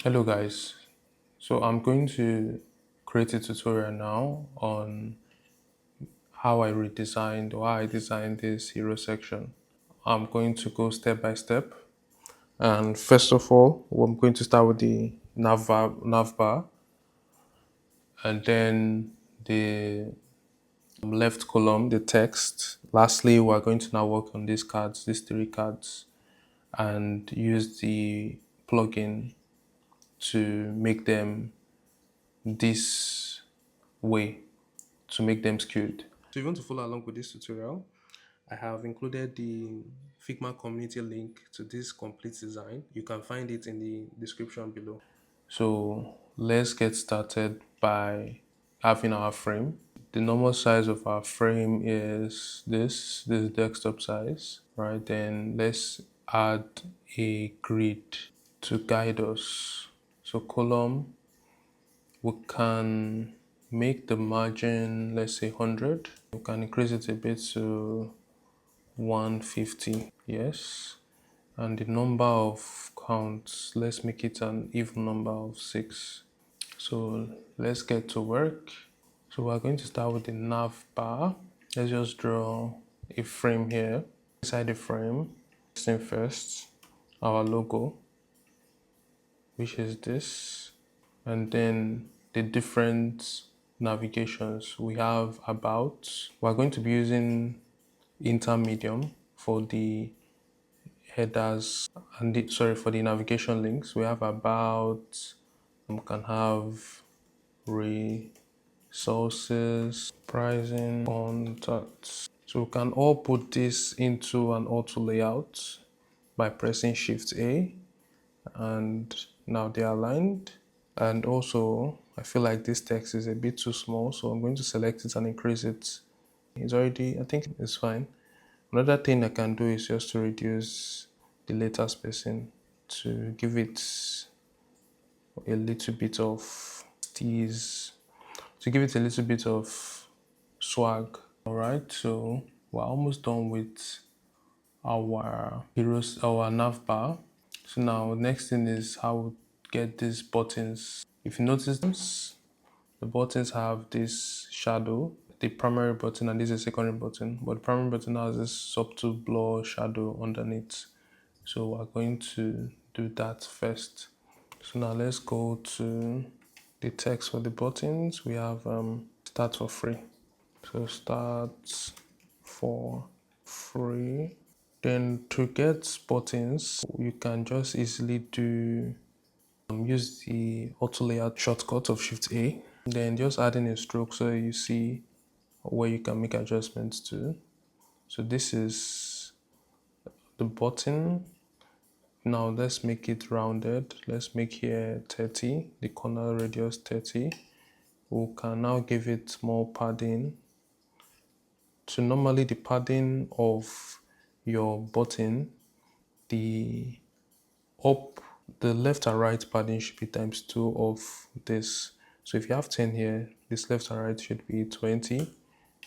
Hello guys, so I'm going to create a tutorial now on how I redesigned or how I designed this hero section. I'm going to go step by step, and first of all I'm going to start with the nav bar, and then the left column, the text. Lastly, we're going to now work on these three cards, and use the plugin to make them this way, to make them skewed. So if you want to follow along with this tutorial, I have included the Figma community link to this complete design. You can find it in the description below. So let's get started by having our frame. The normal size of our frame is this desktop size, right? Then let's add a grid to guide us. So column, we can make the margin, let's say 100. We can increase it a bit to 150, yes. And the number of counts, let's make it an even number of 6. So let's get to work. So we're going to start with the nav bar. Let's just draw a frame here. Inside the frame, first, our logo, which is this, and then the different navigations. We have about. We're going to be using intermedium for the headers and for the navigation links. We have about. We can have resources, pricing, contacts. So we can all put this into an auto layout by pressing Shift A, and now they are aligned. And also I feel like this text is a bit too small, so I'm going to select it and increase it. It's already, I think it's fine. Another thing I can do is just to reduce the letter spacing to give it a little bit of tease, to give it a little bit of swag. All right, so we're almost done with our nav bar. So now next thing is how we get these buttons. If you notice, the buttons have this shadow, the primary button, and this is a secondary button, but the primary button has this subtle blur shadow underneath. So we're going to do that first. So now let's go to the text for the buttons. We have start for free. So start for free. Then to get buttons, you can just easily do use the auto layout shortcut of Shift A. Then just add in a stroke so you see where you can make adjustments to. So this is the button. Now let's make it rounded. Let's make here 30, the corner radius 30. We can now give it more padding. So normally the padding of your button, the left and right padding should be ×2 of this. So if you have 10 here, this left and right should be 20.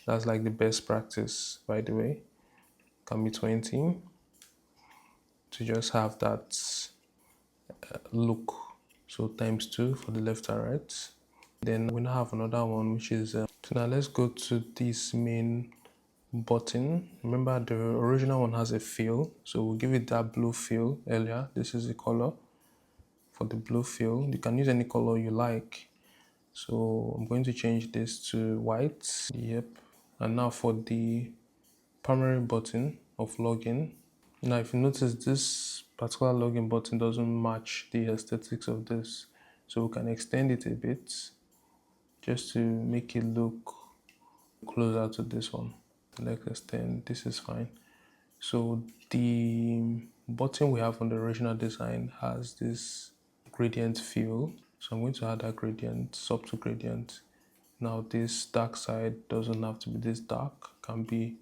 That's like the best practice, by the way. Can be 20 to just have that look. So ×2 for the left and right. Then we now have another one, which is so now let's go to this main button. Remember the original one has a fill, so we'll give it that blue fill earlier. This is the color for the blue fill. You can use any color you like. So I'm going to change this to white. Yep. And now for the primary button of login. Now if you notice, this particular login button doesn't match the aesthetics of this. So we can extend it a bit just to make it look closer to this one. Let's extend, this is fine. So the button we have on the original design has this gradient feel. So I'm going to add that gradient, subtle gradient. Now this dark side doesn't have to be this dark, can be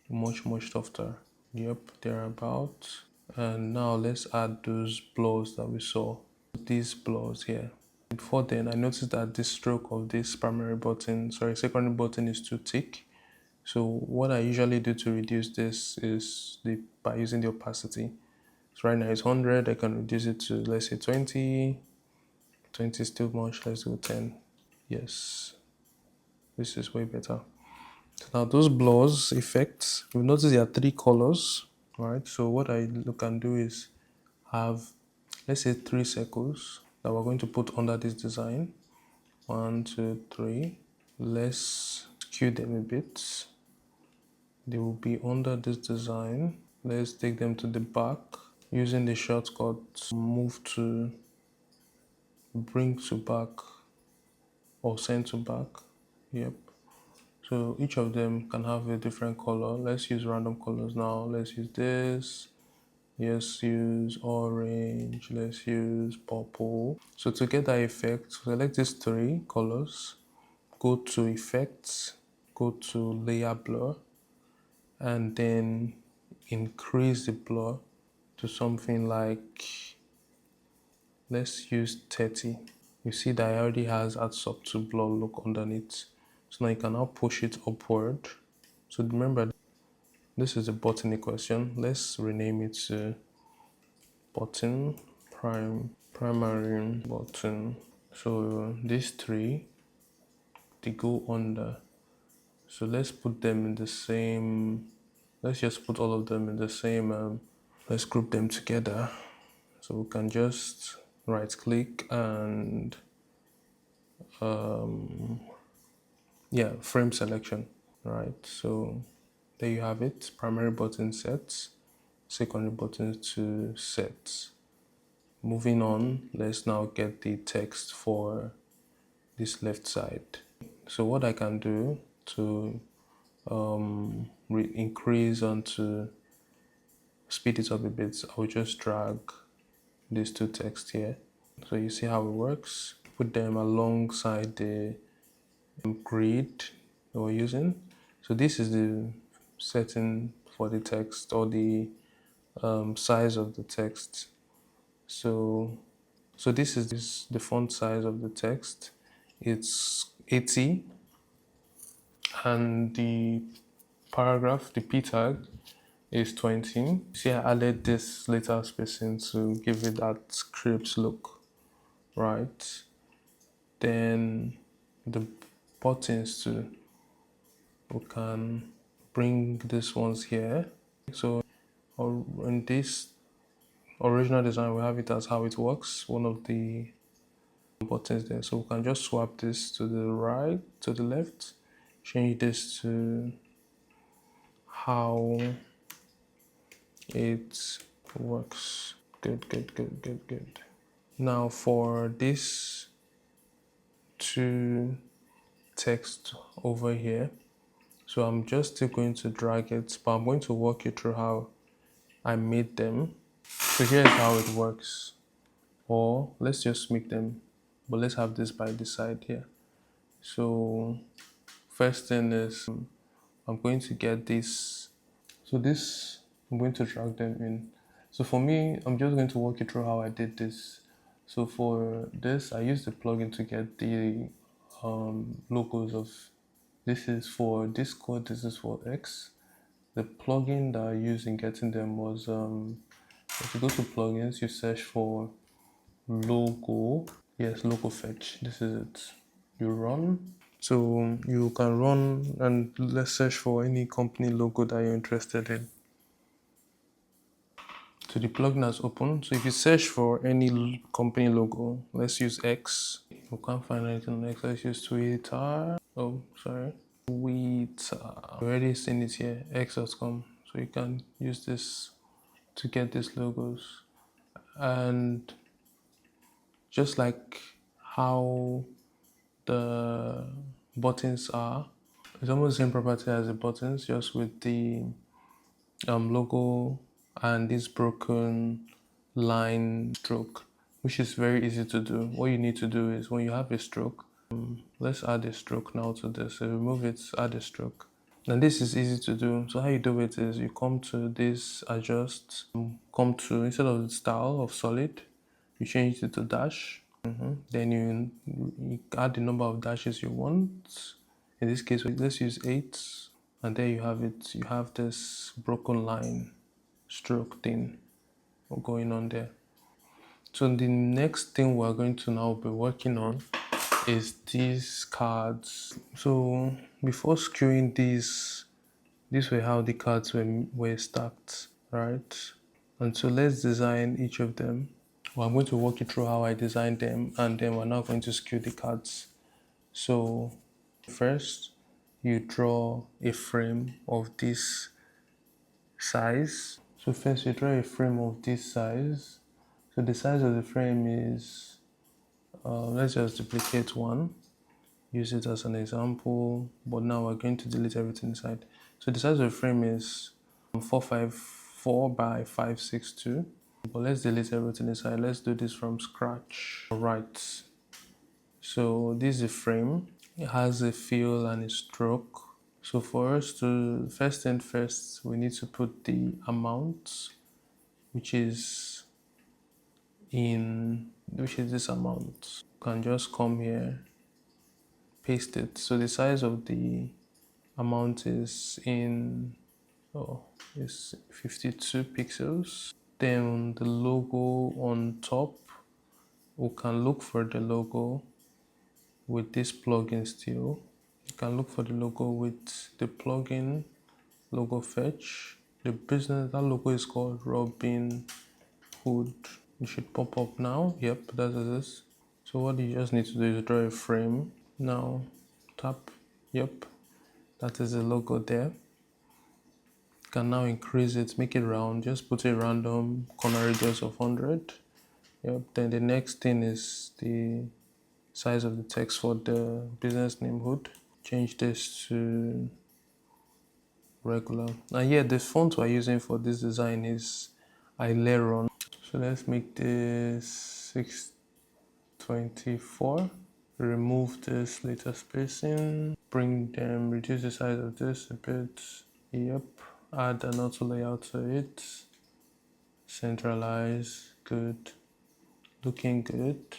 much softer. Yep, thereabout. And now let's add those blurs that we saw. These blurs here. Before then, I noticed that this stroke of this secondary button is too thick. So what I usually do to reduce this is by using the opacity. So right now it's 100, I can reduce it to, let's say, 20. 20 is still much. Let's do 10. Yes, this is way better. So now those blurs effects, you'll notice there are 3 colors, right? So what I can do is have, let's say, 3 circles that we're going to put under this design. 1, 2, 3. Let's skew them a bit. They will be under this design. Let's take them to the back. Using the shortcut, move to bring to back or send to back. Yep. So each of them can have a different color. Let's use random colors now. Let's use this. Let's use orange. Let's use purple. So to get that effect, select these 3 colors. Go to effects. Go to layer blur. And then increase the blur to something like, let's use 30. You see that it already has a subtle blur look underneath. So now you can now push it upward. So remember, this is a button equation. Let's rename it to button primary button. So these 3, they go under. So let's put them in the same, let's just put all of them in the same, let's group them together. So we can just right click and frame selection, right? So there you have it, primary button sets, secondary button to sets. Moving on, let's now get the text for this left side. So what I can do to increase and to speed it up a bit, I will just drag these 2 texts here. So you see how it works. Put them alongside the grid that we're using. So this is the setting for the text, or the size of the text. So this is the font size of the text. It's 80, and the paragraph, the p tag, is 20. See, I added this later spacing to give it that crisp look, right? Then the buttons too, we can bring these ones here. So in this original design, we have it as how it works, one of the buttons there. So we can just swap this to the right, to the left, change this to how it works. Good. Now for this 2 text over here, so I'm just still going to drag it, but I'm going to walk you through how I made them. So here's how it works. Or let's just make them, but let's have this by the side here. So first thing is, I'm going to get this. So this, I'm going to drag them in. So for me, I'm just going to walk you through how I did this. So for this, I used the plugin to get the logos of, this is for Discord, this is for X. The plugin that I used in getting them was, if you go to plugins, you search for logo. Yes, logo fetch. This is it. You run. So you can run and let's search for any company logo that you're interested in. So the plugin has opened. So if you search for any company logo, let's use X. We can't find anything on X. Let's use Twitter. Oh, sorry. Twitter. Already seen it here. X.com. So you can use this to get these logos. And just like how the buttons are, it's almost the same property as the buttons, just with the logo and this broken line stroke, which is very easy to do. What you need to do is, when you have a stroke, let's add a stroke now to this. So remove it, add a stroke. And this is easy to do. So how you do it is, you come to this adjust, come to, instead of the style of solid, you change it to dash. Then you add the number of dashes you want. In this case, let's use 8. And there you have it. You have this broken line stroke thing going on there. So the next thing we're going to now be working on is these cards. So before skewing these were how the cards were stacked, right? And so let's design each of them. Well, I'm going to walk you through how I designed them, and then we're now going to skew the cards. So first, you draw a frame of this size. So first you draw a frame of this size. So the size of the frame is, let's just duplicate one, use it as an example, but now we're going to delete everything inside. So the size of the frame is 454 by 562. But let's delete everything inside. Let's do this from scratch. All right. So this is a frame. It has a fill and a stroke. So for us to, first thing first, we need to put the amount, which is this amount. You can just come here, paste it. So the size of the amount is is 52 pixels. Then the logo on top, we can look for the logo with this plugin still. You can look for the logo with the plugin logo fetch. The business, that logo is called Robin Hood. It should pop up now. Yep, that is this. So what you just need to do is draw a frame. Now tap. Yep, that is the logo there. You can now increase it, make it round. Just put a random corner radius of 100. Yep. Then the next thing is the size of the text for the business name hood. Change this to regular. And yeah, the font we're using for this design is Aileron. So let's make this 624. Remove this later spacing. Reduce the size of this a bit. Yep. Add an auto layout to it. Centralize. Good. Looking good.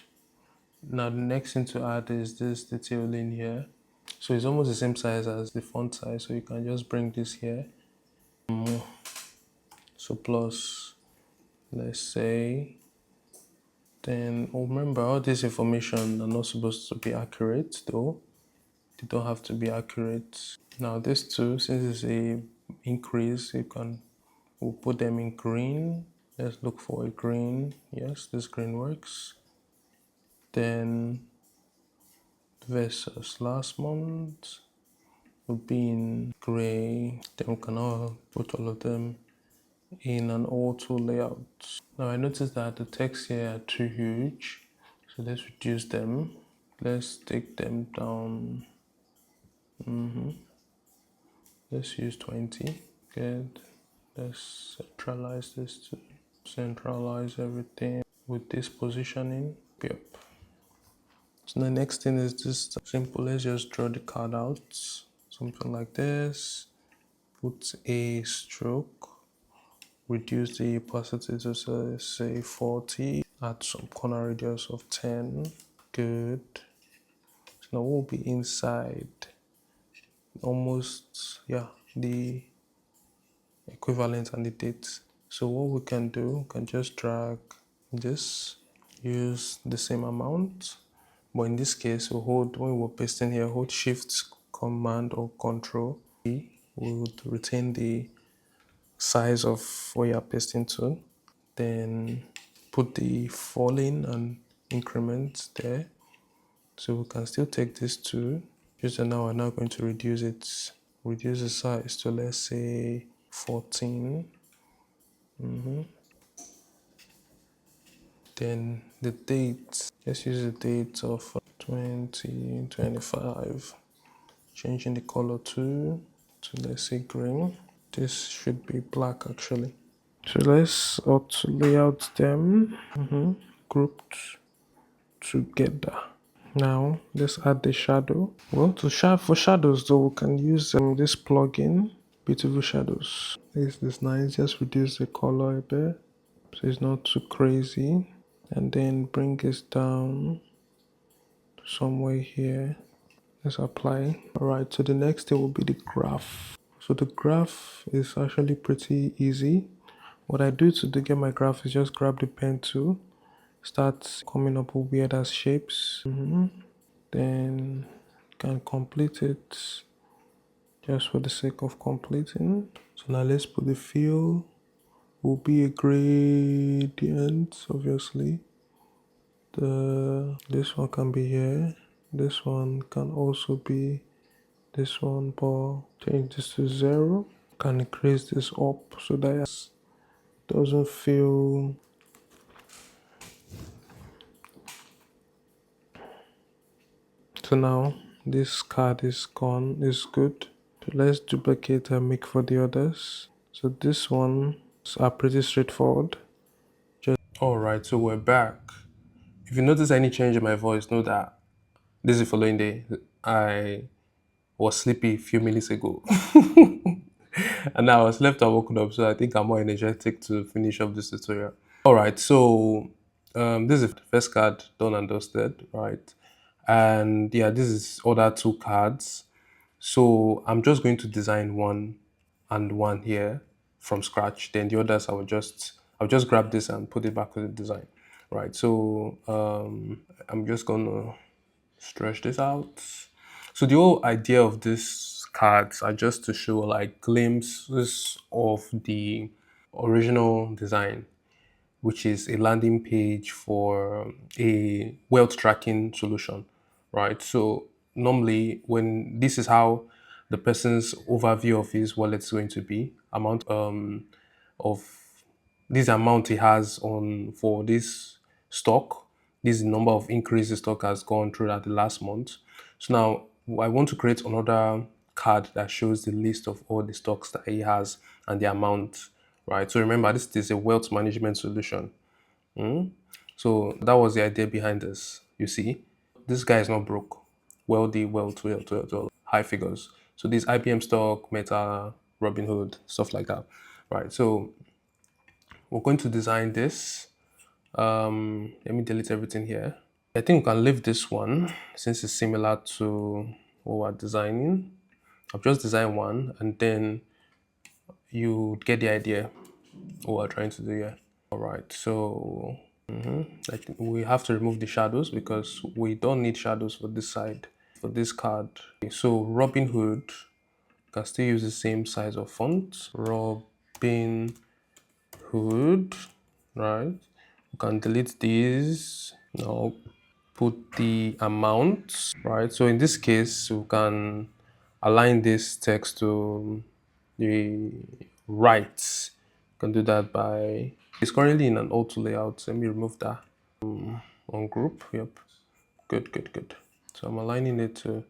Now the next thing to add is this detailing here. So it's almost the same size as the font size, so you can just bring this here. So plus, let's say, then remember all this information are not supposed to be accurate though. They don't have to be accurate. Now this too, since it's a increase, we'll put them in green. Let's look for a green. Yes, this green works. Then versus last month will be in gray. Then we can now put all of them in an auto layout. Now I noticed that the text here are too huge, so let's reduce them. Let's take them down. Let's use 20. Good. Let's centralize this to centralize everything with this positioning. Yep. So the next thing is just simple. Let's just draw the card out. Something like this. Put a stroke. Reduce the opacity to say 40. Add some corner radius of 10. Good. So now we'll be inside almost, yeah, the equivalent and the date. So what we can do, we can just drag this, use the same amount, but in this case, when we're pasting here, hold Shift, Command, or Control. We would retain the size of what you're pasting to. Then put the falling and increment there. So we can still take this to, just now we're now going to reduce the size to, let's say, 14. Then the date, let's use the date of 2025. Changing the color to let's say green. This should be black actually. So let's auto layout them, grouped together. Now let's add the shadow. Well, for shadows though, we can use this plugin, Beautiful Shadows. This nice. Just reduce the color a bit so it's not too crazy, and then bring this down to somewhere here. Let's apply. All right. So the next thing will be the graph. So the graph is actually pretty easy. What I do to get my graph is just grab the pen tool, start coming up with weird ass shapes. Then can complete it just for the sake of completing. So now let's put the fill. Will be a gradient, obviously. This one can be here. This one can also be this one, but change this to 0. Can increase this up so that it doesn't feel. So now this card is gone, is good. So let's duplicate and make for the others. So this one are pretty straightforward. Alright, so we're back. If you notice any change in my voice, know that this is the following day. I was sleepy a few minutes ago. And I was left and woken up, so I think I'm more energetic to finish up this tutorial. Alright, so this is the first card done and dusted, right? And yeah, this is other two cards. So I'm just going to design one and one here from scratch. Then the others I'll just grab this and put it back to the design. Right. So I'm just gonna stretch this out. So the whole idea of these cards are just to show like glimpses of the original design, which is a landing page for a wealth tracking solution, right? So normally when this is how the person's overview of his wallet is going to be, amount of this amount he has on for this stock, this number of increases stock has gone through that the last month. So now I want to create another card that shows the list of all the stocks that he has and the amount, right? So remember, this is a wealth management solution. So that was the idea behind this. You see, this guy is not broke. Wealthy, wealth, high figures. So these IBM stock, Meta, Robinhood, stuff like that, right? So we're going to design this. Let me delete everything here. I think we can leave this one since it's similar to what we're designing. I've just designed one, and then you get the idea what we're trying to do here. All right, so we have to remove the shadows because we don't need shadows for this side, for this card. So Robinhood can still use the same size of font. Robin Hood, right? We can delete these. Now put the amount, right? So in this case, we can align this text to the right. You can do that by, it's currently in an auto layout. Let me remove that on group. Yep. Good. So I'm aligning it to,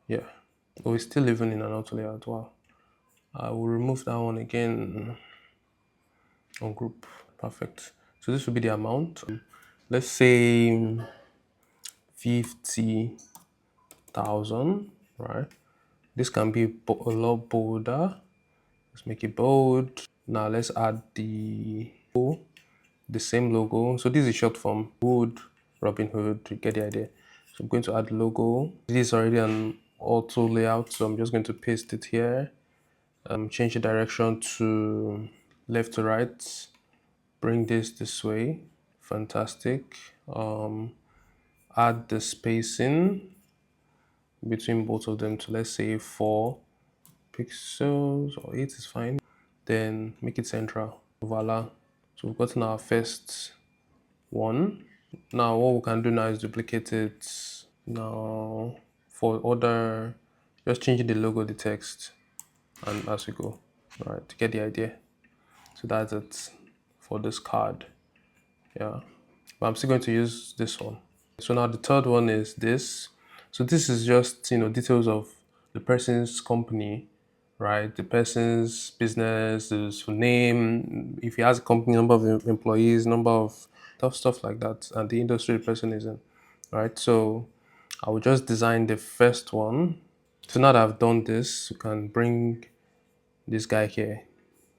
yeah. Oh, it's still even in an auto layout. Wow. I will remove that one again on group. Perfect. So this will be the amount. Let's say 50,000, right? This can be a lot bolder. Let's make it bold. Now let's add the same logo. So this is short form Hood, Robin Hood. You get the idea. So I'm going to add logo. This is already an auto layout, so I'm just going to paste it here. Change the direction to left to right. Bring this way. Fantastic. Add the spacing between both of them to, let's say, 4 pixels or 8 is fine. Then make it central. Voila. So we've gotten our first one. Now what we can do now is duplicate it. Now for other, just changing the logo, the text, and as we go. All right, to get the idea. So that's it for this card. Yeah, but I'm still going to use this one. So now the third one is this. So this is just, details of the person's company, right? The person's business, his name, if he has a company, number of employees, number of stuff like that, and the industry the person is in, right? So I will just design the first one. So now that I've done this, you can bring this guy here.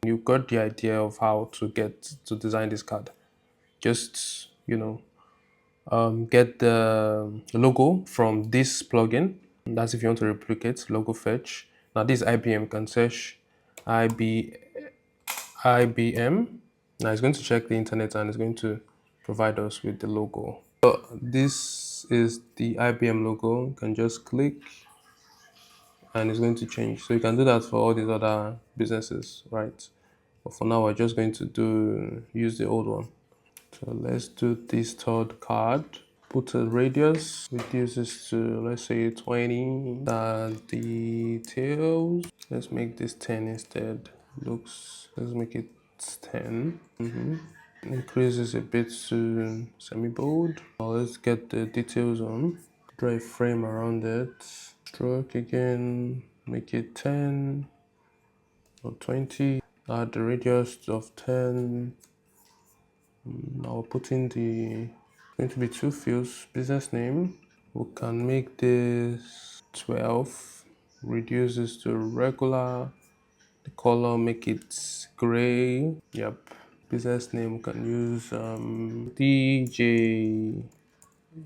You got the idea of how to get to design this card. Just, get the logo from this plugin. That's if you want to replicate logo fetch. Now this IBM can search IBM. Now it's going to check the internet and it's going to provide us with the logo. So this is the IBM logo. You can just click and it's going to change. So you can do that for all these other businesses, right? But for now, we're just going to use the old one. So let's do this third card. Put a radius, reduce this to let's say 20. The details, let's make this 10 instead. Let's make it 10. Increase this a bit to semi-bold. Now let's get the details on. Draw a frame around it. Stroke again, make it 10 or 20. Add the radius of 10. Now we're putting the going to be two fields. Business name. We can make this 12. Reduce this to regular. The color, make it gray. Yep. Business name, we can use DJ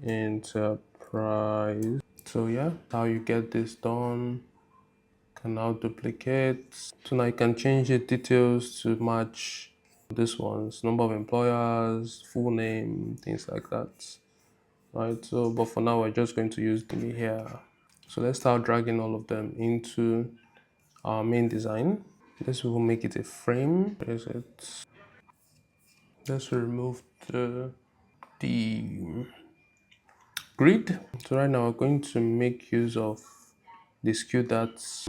Enterprise. So yeah, how you get this done. Can now duplicate. So now you can change the details to match this one's number of employers, full name, things like that. Right, so but for now we're just going to use the here. So let's start dragging all of them into our main design. This will make it a frame. Is it? Let's remove the grid. So right now we're going to make use of the SkewDats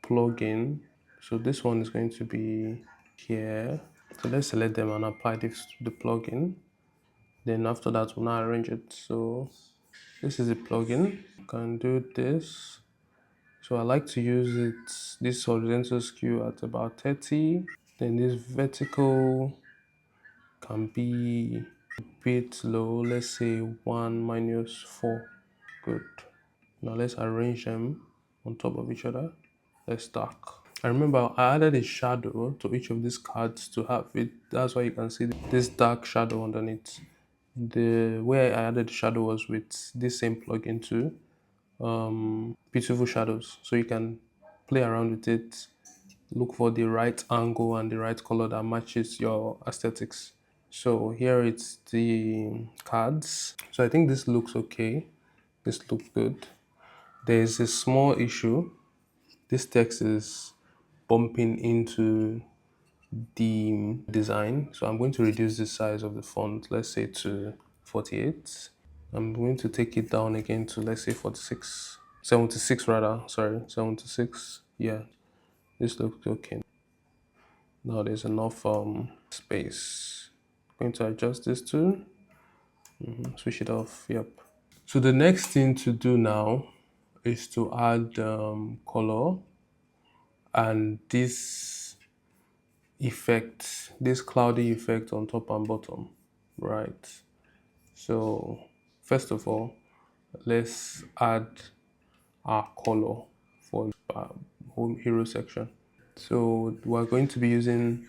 plugin. So this one is going to be here. So let's select them and apply this to the plugin. Then after that we'll now arrange it. So this is a plugin. You can do this. So I like to use it, this horizontal skew at about 30. Then this vertical can be a bit low, let's say 1 minus 4. Good. Now let's arrange them on top of each other. Let's stack. I remember I added a shadow to each of these cards to have it. That's why you can see this dark shadow underneath. The way I added the shadow was with this same plugin too. Beautiful shadows. So you can play around with it, look for the right angle and the right color that matches your aesthetics. So here it's the cards. So I think this looks okay. This looks good. There's a small issue. This text is bumping into the design. So I'm going to reduce the size of the font, let's say to 48. I'm going to take it down again to let's say 46, 76 rather, sorry, 76. Yeah, this looks okay. Now there's enough space. Going to adjust this too. Switch it off. Yep. So the next thing to do now is to add color and this effect, this cloudy effect on top and bottom, right? So first of all, let's add our color for home hero section. So we're going to be using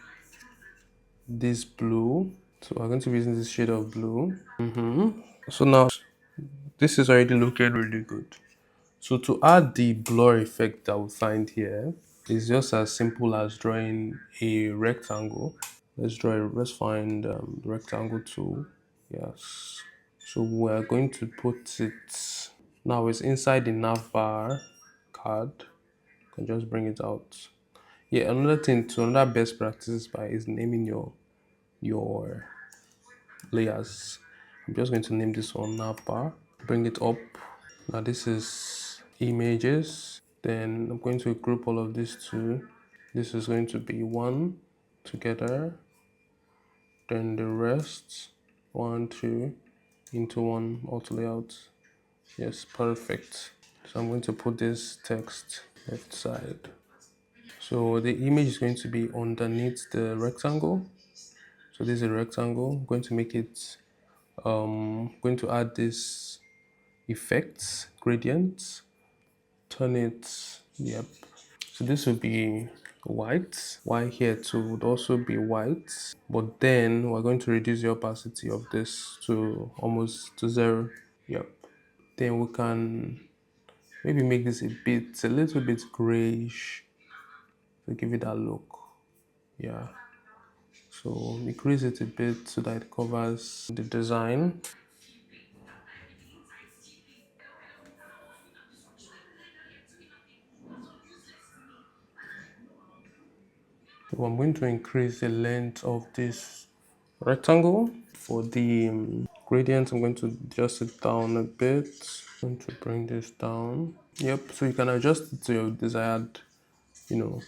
this blue. So we're going to be using this shade of blue. So now this is already looking really good. So to add the blur effect that we find here, it's just as simple as drawing a rectangle. Let's find the rectangle tool. Yes. So we're going to put it, now it's inside the navbar card. You can just bring it out. Yeah, another thing, to another best practice is naming your layers. I'm just going to name this one navbar. Bring it up. Now this is images. Then I'm going to group all of these two. This is going to be one together. Then the rest, 1, 2, into one auto layout. Yes, perfect. So I'm going to put this text left side. So the image is going to be underneath the rectangle. So this is a rectangle. I'm going to make it, going to add this effects, gradient, turn it, yep. So this will be white. White here too would also be white. But then we're going to reduce the opacity of this to almost to 0. Yep. Then we can maybe make this a little bit grayish to give it that look. Yeah. So increase it a bit so that it covers the design. So I'm going to increase the length of this rectangle. For the gradient, I'm going to adjust it down a bit. I'm going to bring this down. Yep, so you can adjust it to your desired, you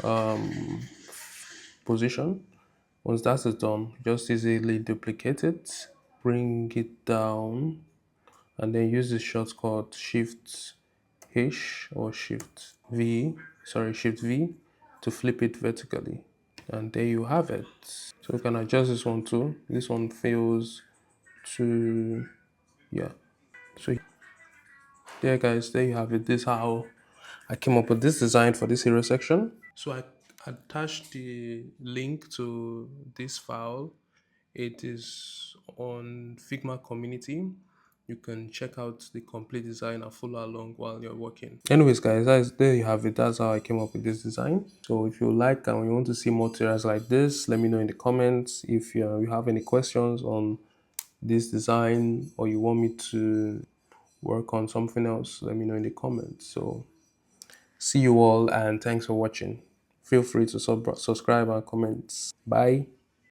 know, position. Once that is done, just easily duplicate it, bring it down, and then use the shortcut Shift H or Shift V to flip it vertically. And there you have it. So you can adjust this one too. This one fails to, yeah. So there guys, there you have it. This is how I came up with this design for this hero section. So I attached the link to this file. It is on Figma community. You can check out the complete design and follow along while you're working. Anyways, guys, there you have it. That's how I came up with this design. So if you like and you want to see more tutorials like this, let me know in the comments. If you have any questions on this design or you want me to work on something else, let me know in the comments. So see you all and thanks for watching. Feel free to subscribe and comment. Bye.